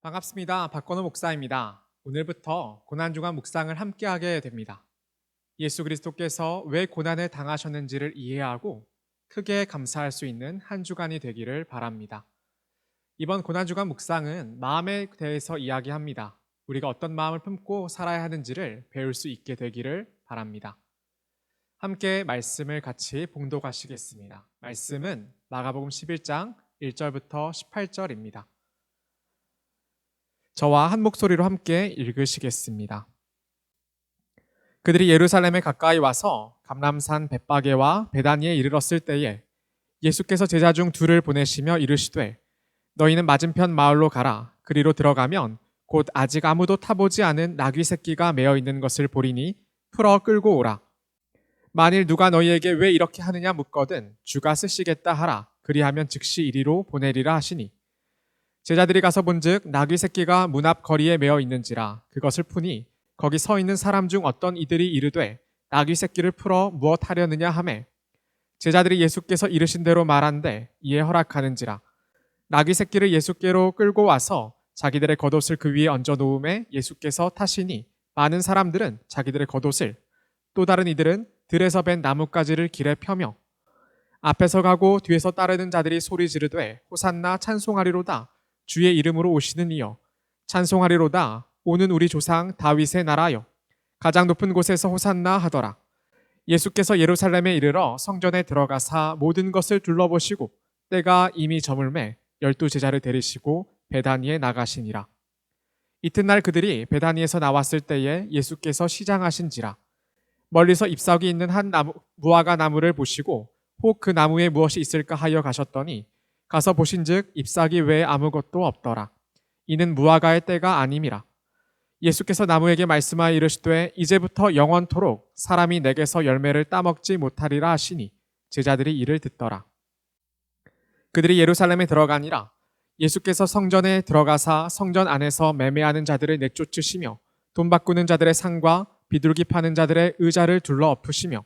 반갑습니다. 박건우 목사입니다. 오늘부터 고난주간 묵상을 함께하게 됩니다. 예수 그리스도께서 왜 고난을 당하셨는지를 이해하고 크게 감사할 수 있는 한 주간이 되기를 바랍니다. 이번 고난주간 묵상은 마음에 대해서 이야기합니다. 우리가 어떤 마음을 품고 살아야 하는지를 배울 수 있게 되기를 바랍니다. 함께 말씀을 같이 봉독하시겠습니다. 말씀은 마가복음 11장 1절부터 18절입니다. 저와 한 목소리로 함께 읽으시겠습니다. 그들이 예루살렘에 가까이 와서 감람산 벳바게와 베다니에 이르렀을 때에 예수께서 제자 중 둘을 보내시며 이르시되 너희는 맞은편 마을로 가라. 그리로 들어가면 곧 아직 아무도 타보지 않은 나귀 새끼가 매어 있는 것을 보리니 풀어 끌고 오라. 만일 누가 너희에게 왜 이렇게 하느냐 묻거든 주가 쓰시겠다 하라. 그리하면 즉시 이리로 보내리라 하시니 제자들이 가서 본즉 나귀 새끼가 문 앞 거리에 매어 있는지라. 그것을 푸니 거기 서 있는 사람 중 어떤 이들이 이르되 나귀 새끼를 풀어 무엇 하려느냐 하매 제자들이 예수께서 이르신 대로 말한대 이에 허락하는지라. 나귀 새끼를 예수께로 끌고 와서 자기들의 겉옷을 그 위에 얹어 놓음에 예수께서 타시니 많은 사람들은 자기들의 겉옷을 또 다른 이들은 들에서 벤 나뭇가지를 길에 펴며 앞에서 가고 뒤에서 따르는 자들이 소리 지르되 호산나 찬송하리로다. 주의 이름으로 오시는 이여 찬송하리로다. 오는 우리 조상 다윗의 나라여 가장 높은 곳에서 호산나 하더라. 예수께서 예루살렘에 이르러 성전에 들어가사 모든 것을 둘러보시고 때가 이미 저물매 12 제자를 데리시고 베다니에 나가시니라. 이튿날 그들이 베다니에서 나왔을 때에 예수께서 시장하신지라. 멀리서 잎사귀 있는 한 무화과 나무를 보시고 혹 그 나무에 무엇이 있을까 하여 가셨더니 가서 보신즉 잎사귀 외에 아무것도 없더라. 이는 무화과의 때가 아님이라. 예수께서 나무에게 말씀하여 이르시되 이제부터 영원토록 사람이 내게서 열매를 따먹지 못하리라 하시니 제자들이 이를 듣더라. 그들이 예루살렘에 들어가니라. 예수께서 성전에 들어가사 성전 안에서 매매하는 자들을 내쫓으시며 돈 바꾸는 자들의 상과 비둘기 파는 자들의 의자를 둘러 엎으시며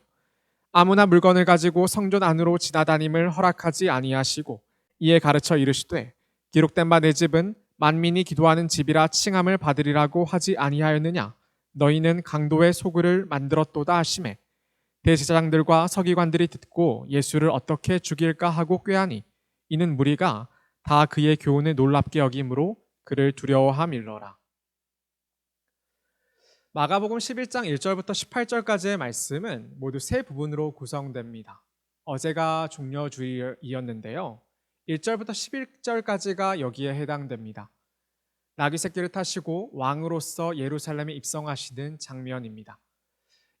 아무나 물건을 가지고 성전 안으로 지나다님을 허락하지 아니하시고 이에 가르쳐 이르시되 기록된 바 내 집은 만민이 기도하는 집이라 칭함을 받으리라고 하지 아니하였느냐. 너희는 강도의 소굴을 만들었도다 하시매 대제사장들과 서기관들이 듣고 예수를 어떻게 죽일까 하고 꾀하니 이는 무리가 다 그의 교훈을 놀랍게 여김으로 그를 두려워함일러라. 마가복음 11장 1절부터 18절까지의 말씀은 모두 세 부분으로 구성됩니다. 어제가 종려주일이었는데요. 1절부터 11절까지가 여기에 해당됩니다. 나귀 새끼를 타시고 왕으로서 예루살렘에 입성하시는 장면입니다.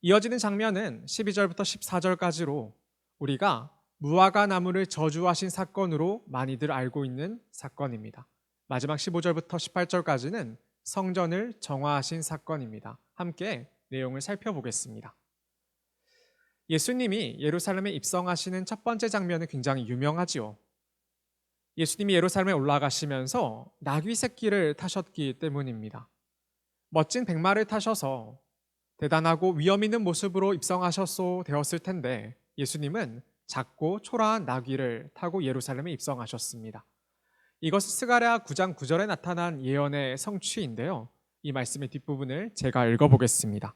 이어지는 장면은 12절부터 14절까지로 우리가 무화과 나무를 저주하신 사건으로 많이들 알고 있는 사건입니다. 마지막 15절부터 18절까지는 성전을 정화하신 사건입니다. 함께 내용을 살펴보겠습니다. 예수님이 예루살렘에 입성하시는 첫 번째 장면은 굉장히 유명하지요. 예수님이 예루살렘에 올라가시면서 나귀 새끼를 타셨기 때문입니다. 멋진 백마를 타셔서 대단하고 위험 있는 모습으로 입성하셨소 되었을 텐데 예수님은 작고 초라한 나귀를 타고 예루살렘에 입성하셨습니다. 이것은 스가랴 9장 9절에 나타난 예언의 성취인데요. 이 말씀의 뒷부분을 제가 읽어보겠습니다.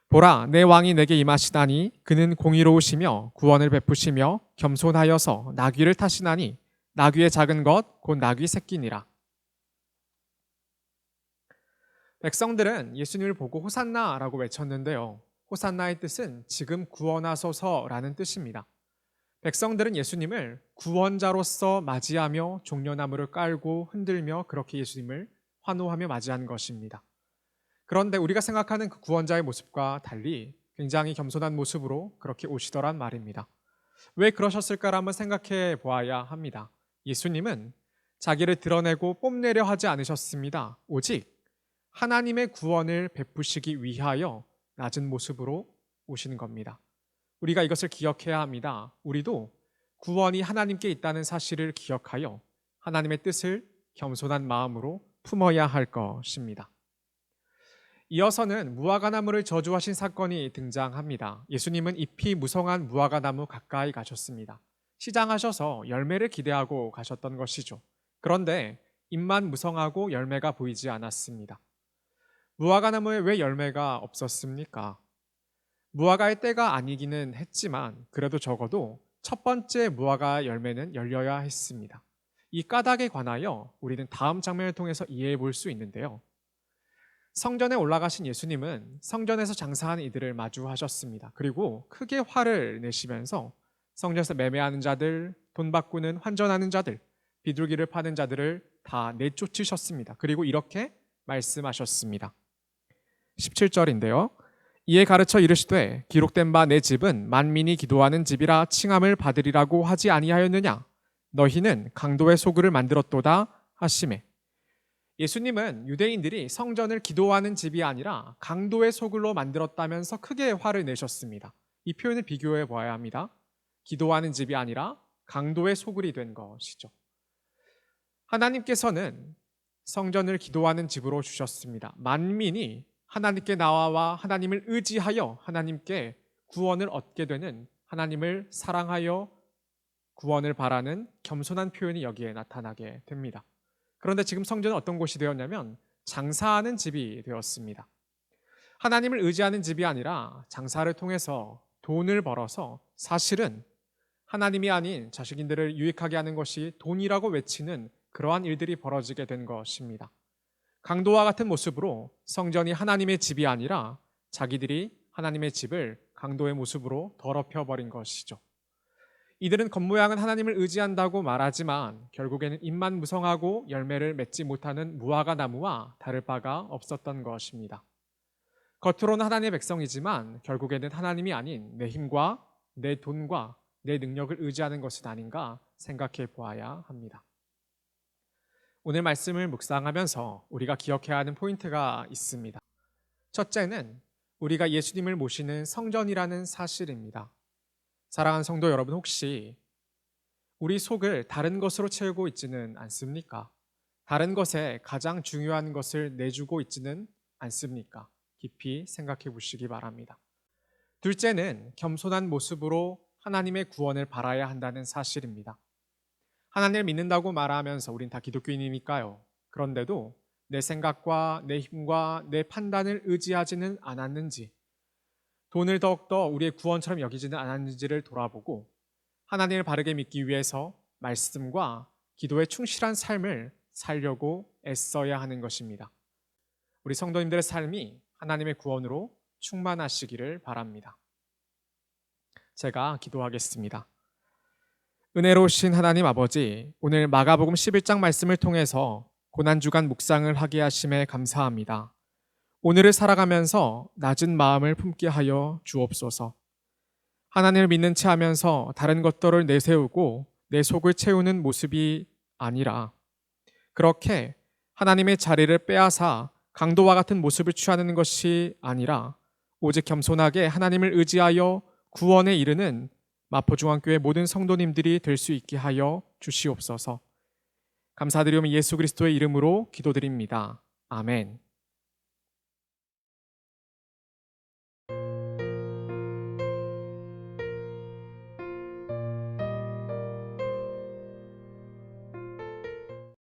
보라, 내 왕이 내게 임하시다니 그는 공의로우시며 구원을 베푸시며 겸손하여서 나귀를 타시나니 나귀의 작은 것 곧 나귀 새끼니라. 백성들은 예수님을 보고 호산나라고 외쳤는데요. 호산나의 뜻은 지금 구원하소서라는 뜻입니다. 백성들은 예수님을 구원자로서 맞이하며 종려나무를 깔고 흔들며 그렇게 예수님을 환호하며 맞이한 것입니다. 그런데 우리가 생각하는 그 구원자의 모습과 달리 굉장히 겸손한 모습으로 그렇게 오시더란 말입니다. 왜 그러셨을까를 한번 생각해 보아야 합니다. 예수님은 자기를 드러내고 뽐내려 하지 않으셨습니다. 오직 하나님의 구원을 베푸시기 위하여 낮은 모습으로 오시는 겁니다. 우리가 이것을 기억해야 합니다. 우리도 구원이 하나님께 있다는 사실을 기억하여 하나님의 뜻을 겸손한 마음으로 품어야 할 것입니다. 이어서는 무화과나무를 저주하신 사건이 등장합니다. 예수님은 잎이 무성한 무화과나무 가까이 가셨습니다. 시장하셔서 열매를 기대하고 가셨던 것이죠. 그런데 잎만 무성하고 열매가 보이지 않았습니다. 무화과 나무에 왜 열매가 없었습니까? 무화과의 때가 아니기는 했지만 그래도 적어도 첫 번째 무화과 열매는 열려야 했습니다. 이 까닭에 관하여 우리는 다음 장면을 통해서 이해해 볼 수 있는데요. 성전에 올라가신 예수님은 성전에서 장사하는 이들을 마주하셨습니다. 그리고 크게 화를 내시면서 성전에서 매매하는 자들, 돈 바꾸는 환전하는 자들, 비둘기를 파는 자들을 다 내쫓으셨습니다. 그리고 이렇게 말씀하셨습니다. 17절인데요. 이에 가르쳐 이르시되 기록된 바 내 집은 만민이 기도하는 집이라 칭함을 받으리라고 하지 아니하였느냐? 너희는 강도의 소굴을 만들었도다 하시매. 예수님은 유대인들이 성전을 기도하는 집이 아니라 강도의 소굴로 만들었다면서 크게 화를 내셨습니다. 이 표현을 비교해 보아야 합니다. 기도하는 집이 아니라 강도의 소굴이 된 것이죠. 하나님께서는 성전을 기도하는 집으로 주셨습니다. 만민이 하나님께 나와 하나님을 의지하여 하나님께 구원을 얻게 되는, 하나님을 사랑하여 구원을 바라는 겸손한 표현이 여기에 나타나게 됩니다. 그런데 지금 성전은 어떤 곳이 되었냐면 장사하는 집이 되었습니다. 하나님을 의지하는 집이 아니라 장사를 통해서 돈을 벌어서 사실은 하나님이 아닌 자식인들을 유익하게 하는 것이 돈이라고 외치는 그러한 일들이 벌어지게 된 것입니다. 강도와 같은 모습으로 성전이 하나님의 집이 아니라 자기들이 하나님의 집을 강도의 모습으로 더럽혀 버린 것이죠. 이들은 겉모양은 하나님을 의지한다고 말하지만 결국에는 잎만 무성하고 열매를 맺지 못하는 무화과 나무와 다를 바가 없었던 것입니다. 겉으로는 하나님의 백성이지만 결국에는 하나님이 아닌 내 힘과 내 돈과 내 능력을 의지하는 것은 아닌가 생각해 보아야 합니다. 오늘 말씀을 묵상하면서 우리가 기억해야 하는 포인트가 있습니다. 첫째는 우리가 예수님을 모시는 성전이라는 사실입니다. 사랑하는 성도 여러분, 혹시 우리 속을 다른 것으로 채우고 있지는 않습니까? 다른 것에 가장 중요한 것을 내주고 있지는 않습니까? 깊이 생각해 보시기 바랍니다. 둘째는 겸손한 모습으로 하나님의 구원을 바라야 한다는 사실입니다. 하나님을 믿는다고 말하면서 우린 다 기독교인이니까요. 그런데도 내 생각과 내 힘과 내 판단을 의지하지는 않았는지, 돈을 더욱더 우리의 구원처럼 여기지는 않았는지를 돌아보고 하나님을 바르게 믿기 위해서 말씀과 기도에 충실한 삶을 살려고 애써야 하는 것입니다. 우리 성도님들의 삶이 하나님의 구원으로 충만하시기를 바랍니다. 제가 기도하겠습니다. 은혜로우신 하나님 아버지, 오늘 마가복음 11장 말씀을 통해서 고난주간 묵상을 하게 하심에 감사합니다. 오늘을 살아가면서 낮은 마음을 품게 하여 주옵소서. 하나님을 믿는 채 하면서 다른 것들을 내세우고 내 속을 채우는 모습이 아니라 그렇게 하나님의 자리를 빼앗아 강도와 같은 모습을 취하는 것이 아니라 오직 겸손하게 하나님을 의지하여 구원에 이르는 마포중앙교회 모든 성도님들이 될 수 있게 하여 주시옵소서. 감사드리오며 예수 그리스도의 이름으로 기도드립니다. 아멘.